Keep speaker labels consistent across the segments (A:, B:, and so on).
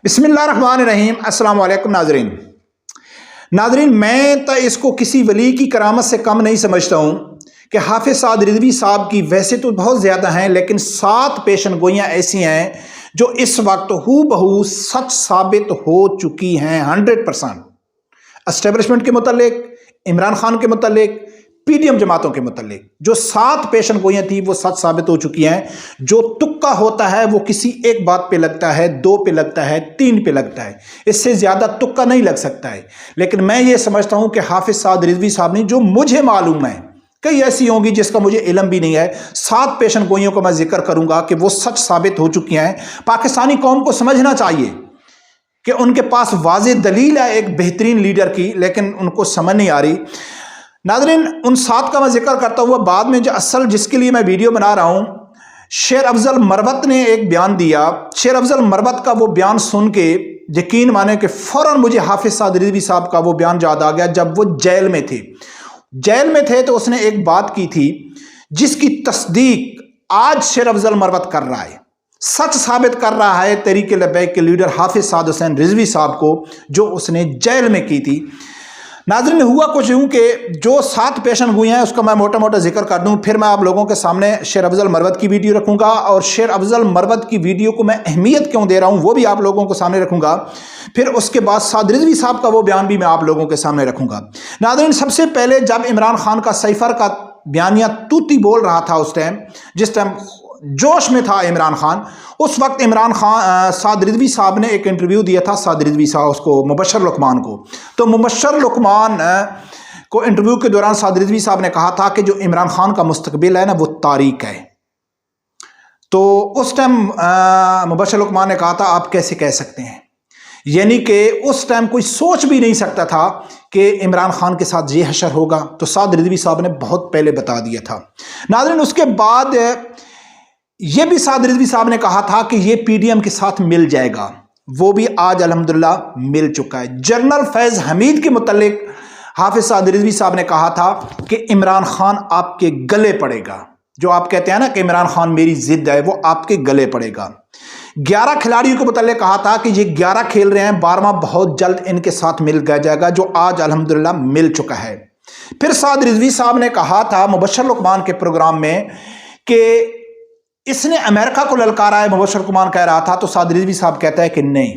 A: बिस्मिल्लाहिर्रहमानिर्रहीम। अस्सलाम वालेकुम नाजरीन, मैं तो इसको किसी वली की करामत से कम नहीं समझता हूँ कि हाफिज साद रिजवी साहब की वैसे तो बहुत ज़्यादा हैं, लेकिन 7 पेशन गोइयाँ ऐसी हैं जो इस वक्त हू बहू सच साबित हो चुकी हैं 100%। एस्टेब्लिशमेंट के मुतालिक, इमरान खान के मुतालिक, पीडीएम जमातों के मुतालिक जो 7 पेशन गोइयाँ थी वो सच साबित हो चुकी हैं। जो तुक्का होता है वो किसी एक बात पे लगता है, 2 पे लगता है, 3 पे लगता है, इससे ज़्यादा तुक्का नहीं लग सकता है। लेकिन मैं ये समझता हूँ कि हाफिज साद रिजवी साहब ने, जो मुझे मालूम है, कई ऐसी होंगी जिसका मुझे इल्म भी नहीं है, 7 पेशन गोइयों का मैं जिक्र करूँगा कि वो सच साबित हो चुकी हैं। पाकिस्तानी कौम को समझना चाहिए कि उनके पास वाज़ेह दलील है एक बेहतरीन लीडर की, लेकिन उनको समझ नहीं आ रही। नाज़रीन, उन 7 का मैं जिक्र करता हुआ बाद में जो असल जिसके लिए मैं वीडियो बना रहा हूँ, शेर अफजल मरवत ने एक बयान दिया। शेर अफजल मरवत का वो बयान सुन के यकीन माने कि फ़ौरन मुझे हाफिज साद रिजवी साहब का वो बयान याद आ गया। जब वो जेल में थे तो उसने एक बात की थी जिसकी तस्दीक आज शेर अफजल मरवत कर रहा है, सच साबित कर रहा है तहरीक लब्बैक के लीडर हाफिज साद हुसैन रिजवी साहब को, जो उसने जेल में की थी। नाज़रीन, हुआ कुछ यूँ कि जो 7 पेशन गोइयाँ हैं उसका मैं मोटा मोटा जिक्र कर दूँ, फिर मैं आप लोगों के सामने शेर अफजल मरवत की वीडियो रखूँगा, और शेर अफजल मरवत की वीडियो को मैं अहमियत क्यों दे रहा हूँ वो भी आप लोगों को सामने रखूँगा। फिर उसके बाद साद रिजवी साहब का वो बयान भी मैं आप लोगों के सामने रखूँगा। नाज़रीन, सबसे पहले जब इमरान खान का सैफर का बयानिया तूती बोल रहा था, उस टाइम जिस टाइम जोश में था इमरान खान, उस वक्त इमरान खान साद रिजवी साहब ने एक इंटरव्यू दिया था, साद रिजवी साहब उसको मुबशर लुकमान को। तो मुबशर लुकमान को इंटरव्यू के दौरान साद रिजवी साहब ने कहा था कि जो इमरान खान का मुस्तकबिल है ना वो तारीक है। तो उस टाइम मुबशर लुकमान ने कहा था आप कैसे कह सकते हैं, यानी कि उस टाइम कोई सोच भी नहीं सकता था कि इमरान खान के साथ ये हशर होगा। तो साद रिजवी साहब ने बहुत पहले बता दिया था। नाज़रीन, उसके बाद ये भी साद रिजवी साहब ने कहा था कि ये पीडीएम के साथ मिल जाएगा, वो भी आज अल्हम्दुलिल्लाह मिल चुका है। जनरल फैज़ हमीद के मुतालिक हाफिज साद रिजवी साहब ने कहा था कि इमरान खान आपके गले पड़ेगा। जो आप कहते हैं ना कि इमरान खान मेरी जिद है, वो आपके गले पड़ेगा। 11 खिलाड़ियों के मुतालिक कहा था कि ये 11 खेल रहे हैं, 12वां बहुत जल्द इनके साथ मिल जाएगा, जो आज अल्हम्दुलिल्लाह मिल चुका है। फिर साद रिजवी साहब ने कहा था मुबशर लुकमान के प्रोग्राम में कि इसने अमेरिका को ललकारा है। मुबशर लुकमान कह रहा था तो साद रिजवी साहब कहता है कि नहीं,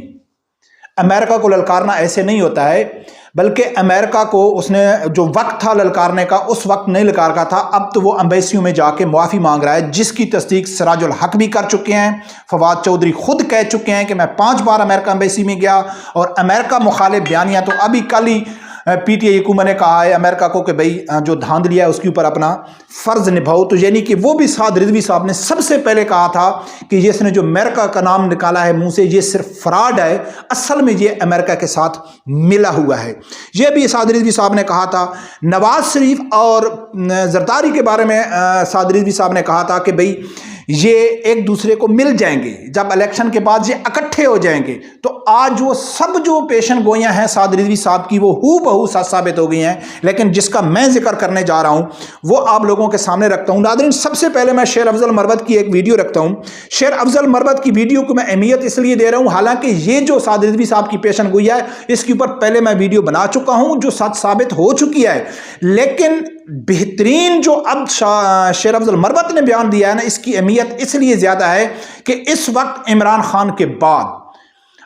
A: अमेरिका को ललकारना ऐसे नहीं होता है, बल्कि अमेरिका को उसने जो वक्त था ललकारने का उस वक्त नहीं ललकार था। अब तो वो एम्बेसियों में जाके माफ़ी मांग रहा है, जिसकी तस्दीक सिराजुल हक भी कर चुके हैं। फवाद चौधरी खुद कह चुके हैं कि मैं 5 बार अमेरिका एम्बेसी में गया, और अमेरिका मुखालिफ बयानियाँ तो अभी कल ही पीटीआई हुकूमत ने कहा है अमेरिका को कि भाई जो धांधली है उसके ऊपर अपना फ़र्ज़ निभाओ। तो यानी कि वो भी साद रिजवी साहब ने सबसे पहले कहा था कि इसने जो अमेरिका का नाम निकाला है मुंह से, ये सिर्फ फ्रॉड है, असल में ये अमेरिका के साथ मिला हुआ है। ये भी साद रिजवी साहब ने कहा था। नवाज शरीफ और जरदारी के बारे में साद रिजवी साहब ने कहा था कि भाई ये एक दूसरे को मिल जाएंगे, जब इलेक्शन के बाद ये इकट्ठे हो जाएंगे। तो आज वो सब जो पेशन गोइयाँ हैं साद रिजवी साहब की वो हू बहू सच साबित हो गई हैं। लेकिन जिसका मैं जिक्र करने जा रहा हूँ वो आप लोगों के सामने रखता हूँ। नाज़रीन, सबसे पहले मैं शेर अफजल मरवत की एक वीडियो रखता हूँ। शेर अफजल मरवत की वीडियो को मैं अहमियत इसलिए दे रहा हूँ, हालांकि ये जो साद रिजवी साहब की पेशन गोइयाँ है इसके ऊपर पहले मैं वीडियो बना चुका हूँ जो सच साबित हो चुकी है। लेकिन बेहतरीन जो अब शेर अफजल मरवत ने बयान दिया है ना, इसकी अहमियत इसलिए ज़्यादा है कि इस वक्त इमरान खान के बाद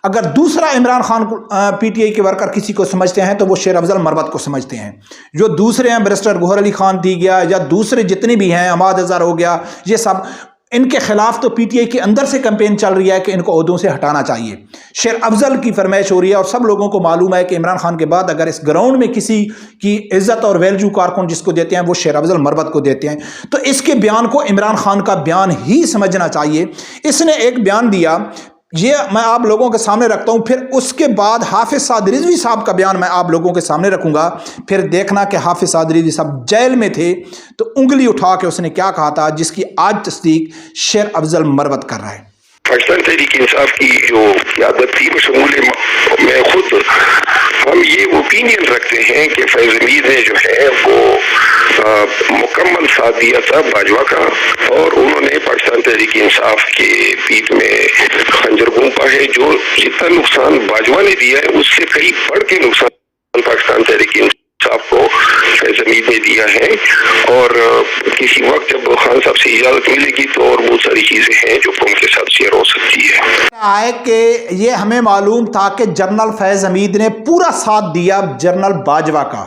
A: अगर दूसरा इमरान खान को पीटीआई के वर्कर किसी को समझते हैं तो वो शेर अफजल मरवत को समझते हैं। जो दूसरे हैं, बैरिस्टर गौहर अली खान दी गया या दूसरे जितने भी हैं, अमाद अजहर हो गया, ये सब इनके खिलाफ तो पीटीआई के अंदर से कैंपेन चल रही है कि इनको ओहदों से हटाना चाहिए। शेर अफजल की फरमाइश हो रही है, और सब लोगों को मालूम है कि इमरान खान के बाद अगर इस ग्राउंड में किसी की इज्जत और वैल्यू कारकुन जिसको देते हैं वो शेर अफजल मरवत को देते हैं। तो इसके बयान को इमरान खान का बयान ही समझना चाहिए। इसने एक बयान दिया, ये मैं आप लोगों के सामने रखता हूं। फिर उसके बाद हाफिज साद रिजवी साहब का बयान मैं आप लोगों के सामने रखूंगा। फिर देखना कि हाफिज साद रिजवी साहब जेल में थे तो उंगली उठा के उसने क्या कहा था, जिसकी आज तस्दीक शेर अफजल मरवत कर रहा है।
B: पाकिस्तान तहरीक इंसाफ की जो क़यादत थी बशमूल मैं खुद, हम ये ओपिनियन रखते हैं कि फैज़ हमीद ने जो है वो مکمل ساتھ دیا تھا باجوہ کا، اور انہوں نے پاکستان تحریک انصاف کے پیٹ میں خنجر گھونپا ہے. جو جتنا نقصان باجوہ نے دیا ہے اس سے کئی بڑھ کے نقصان پاکستان تحریک انصاف کو فیض حمید نے دیا ہے. اور کسی وقت جب خان صاحب سے اجازت ملے گی تو اور بہت ساری چیزیں ہیں جو ان کے ساتھ شیئر ہو سکتی ہے.
A: آئے کہ یہ ہمیں معلوم تھا کہ جنرل فیض حمید نے پورا ساتھ دیا جنرل باجوہ کا،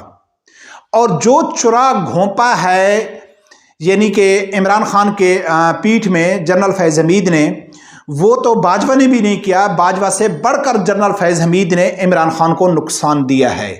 A: اور جو چرا گھونپا ہے یعنی کہ عمران خان کے پیٹھ میں جنرل فیض حمید نے، وہ تو باجوہ نے بھی نہیں کیا. باجوہ سے بڑھ کر جنرل فیض حمید نے عمران خان کو نقصان دیا ہے.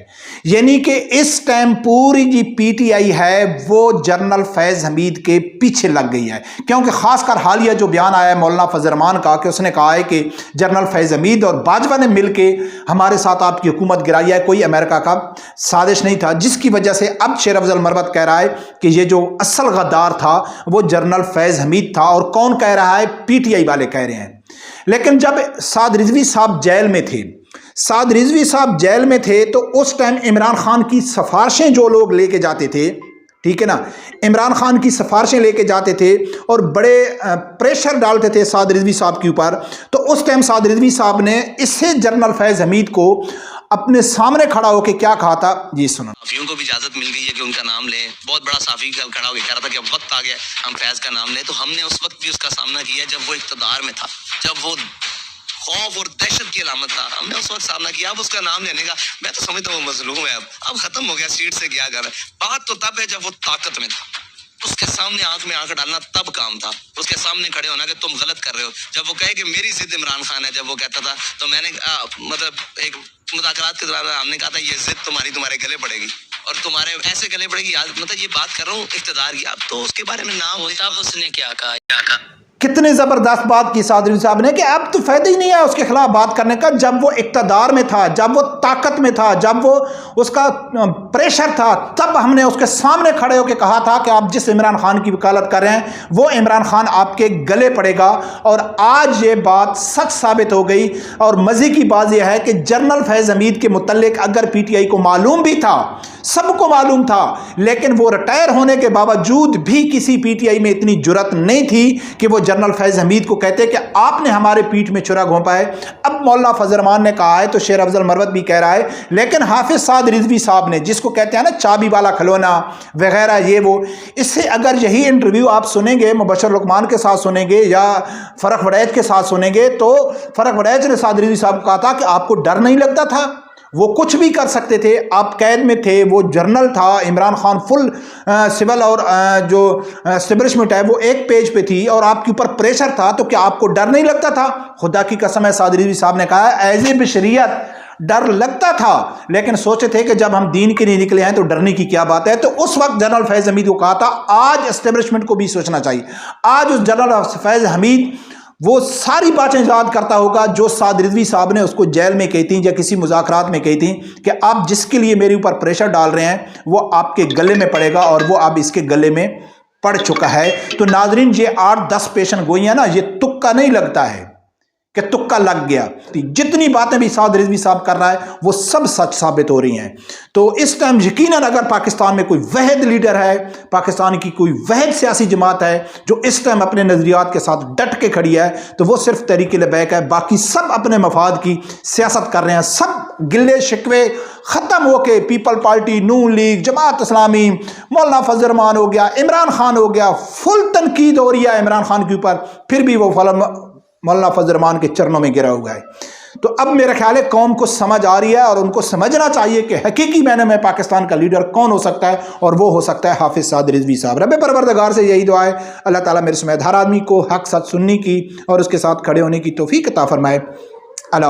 A: یعنی کہ اس ٹائم پوری جی پی ٹی آئی ہے وہ جنرل فیض حمید کے پیچھے لگ گئی ہے، کیونکہ خاص کر حالیہ جو بیان آیا ہے مولانا فضل الرحمان کا کہ اس نے کہا ہے کہ جنرل فیض حمید اور باجوہ نے مل کے ہمارے ساتھ آپ کی حکومت گرائی ہے، کوئی امریکہ کا سازش نہیں تھا، جس کی وجہ سے اب شیر افضل مروت کہہ رہا ہے کہ یہ جو اصل غدار تھا وہ جنرل فیض حمید تھا. اور کون کہہ رہا ہے؟ پی ٹی آئی والے کہہ رہے ہیں. لیکن جب سعد رضوی صاحب جیل میں تھے، سعد رضوی صاحب جیل میں تھے تو اس ٹائم عمران خان کی سفارشیں جو لوگ لے کے جاتے تھے، ٹھیک ہے نا، عمران خان کی سفارشیں لے کے جاتے تھے اور بڑے پریشر ڈالتے تھے سعد رضوی صاحب کے اوپر. تو اس ٹائم سعد رضوی صاحب نے اس سے جنرل فیض حمید کو اپنے سامنے کھڑا ہو کے کیا کہا تھا، جی سنو.
C: صحافیوں کو بھی اجازت مل گئی ہے کہ ان کا نام لیں. بہت بڑا صحافی کھڑا ہو کے کہہ رہا تھا کہ اب وقت آ گیا ہم فیض کا نام لیں. تو ہم نے اس وقت بھی اس کا سامنا کیا جب وہ اقتدار میں تھا، جب وہ خوف اور دہشت کی علامت تھا. ہم نے اس وقت سامنا کیا. اب اس کا نام لینے کا میں تو سمجھتا ہوں وہ مظلوم ہے. اب ختم ہو گیا، سیٹ سے گیا گھر. بات تو تب ہے جب وہ طاقت میں تھا، اس کے سامنے آنکھ میں آنکھ ڈالنا تب کام تھا. اس کے سامنے کھڑے ہونا کہ تم غلط کر رہے ہو. جب وہ کہے کہ میری ضد عمران خان ہے، جب وہ کہتا تھا تو میں نے مطلب ایک مذاکرات کے دوران ہم نے کہا تھا یہ ضد تمہارے گلے پڑے گی اور تمہارے ایسے گلے پڑے گی. مطلب یہ بات کر رہا ہوں اقتدار کی. اب تو اس کے بارے میں نہ ہو. تب اس نے کیا کہا،
A: کتنے زبردست بات کی سعد رضوی صاحب نے کہ اب تو فائدہ ہی نہیں ہے اس کے خلاف بات کرنے کا. جب وہ اقتدار میں تھا، جب وہ طاقت میں تھا، جب وہ اس کا پریشر تھا، تب ہم نے اس کے سامنے کھڑے ہو کے کہا تھا کہ آپ جس عمران خان کی وکالت کر رہے ہیں وہ عمران خان آپ کے گلے پڑے گا. اور آج یہ بات سچ ثابت ہو گئی. اور مزے کی بات یہ ہے کہ جنرل فیض حمید کے متعلق اگر پی ٹی آئی کو معلوم بھی تھا، سب کو معلوم تھا، لیکن وہ ریٹائر ہونے کے باوجود بھی کسی پی ٹی آئی میں اتنی جرت نہیں تھی کہ وہ جنرل فیض حمید کو کہتے کہ آپ نے ہمارے پیٹھ میں چھرا گھونپا ہے. اب مولانا فضل الرحمان نے کہا ہے تو شیر افضل مروت بھی کہہ رہا ہے، لیکن حافظ سعد رضوی صاحب نے، جس کو کہتے ہیں نا چابی والا کھلونا وغیرہ یہ وہ، اس سے اگر یہی انٹرویو آپ سنیں گے مبشر لقمان کے ساتھ سنیں گے یا فرق وڑیچ کے ساتھ سنیں گے تو فرق وڑیچ نے سعد رضوی صاحب کو کہا تھا کہ آپ کو ڈر نہیں لگتا تھا؟ وہ کچھ بھی کر سکتے تھے، آپ قید میں تھے، وہ جرنل تھا، عمران خان فل سول اور جو اسٹیبلشمنٹ ہے وہ ایک پیج پہ تھی اور آپ کے اوپر پریشر تھا، تو کیا آپ کو ڈر نہیں لگتا تھا؟ خدا کی قسم ہے سعد رضوی صاحب نے کہا ایز اے بشریت ڈر لگتا تھا، لیکن سوچے تھے کہ جب ہم دین کے لیے نکلے ہیں تو ڈرنے کی کیا بات ہے. تو اس وقت جنرل فیض حمید کو کہا تھا آج اسٹیبلشمنٹ کو بھی سوچنا چاہیے. آج اس جنرل فیض حمید وہ ساری باتیں یاد کرتا ہوگا جو سعد رضوی صاحب نے اس کو جیل میں کہی تھیں یا کسی مذاکرات میں کہی تھیں کہ آپ جس کے لیے میرے اوپر پریشر ڈال رہے ہیں وہ آپ کے گلے میں پڑے گا، اور وہ اب اس کے گلے میں پڑ چکا ہے. تو ناظرین یہ 8-10 پیشن گوئیاں نا، یہ تکا نہیں لگتا ہے کہ تکا لگ گیا. جتنی باتیں بھی سعد رضوی صاحب کر رہا ہے وہ سب سچ ثابت ہو رہی ہیں. تو اس ٹائم یقیناً اگر پاکستان میں کوئی واحد لیڈر ہے، پاکستان کی کوئی واحد سیاسی جماعت ہے جو اس ٹائم اپنے نظریات کے ساتھ ڈٹ کے کھڑی ہے تو وہ صرف تحریک لبیک ہے. باقی سب اپنے مفاد کی سیاست کر رہے ہیں. سب گلے شکوے ختم ہو کے پیپل پارٹی، نون لیگ، جماعت اسلامی، مولانا فضل الرحمان ہو گیا، عمران خان ہو گیا، فل تنقید ہو رہی ہے عمران خان کے اوپر، پھر بھی وہ مولانا فضل الرحمان کے چرنوں میں گرا ہوا ہے. تو اب میرا خیال ہے قوم کو سمجھ آ رہی ہے اور ان کو سمجھنا چاہیے کہ حقیقی معنی میں پاکستان کا لیڈر کون ہو سکتا ہے، اور وہ ہو سکتا ہے حافظ سعد رضوی صاحب. رب پروردگار سے یہی دعا ہے اللہ تعالیٰ میرے سمیت ہر آدمی کو حق سچ سننے کی اور اس کے ساتھ کھڑے ہونے کی توفیق عطا فرمائے. اللہ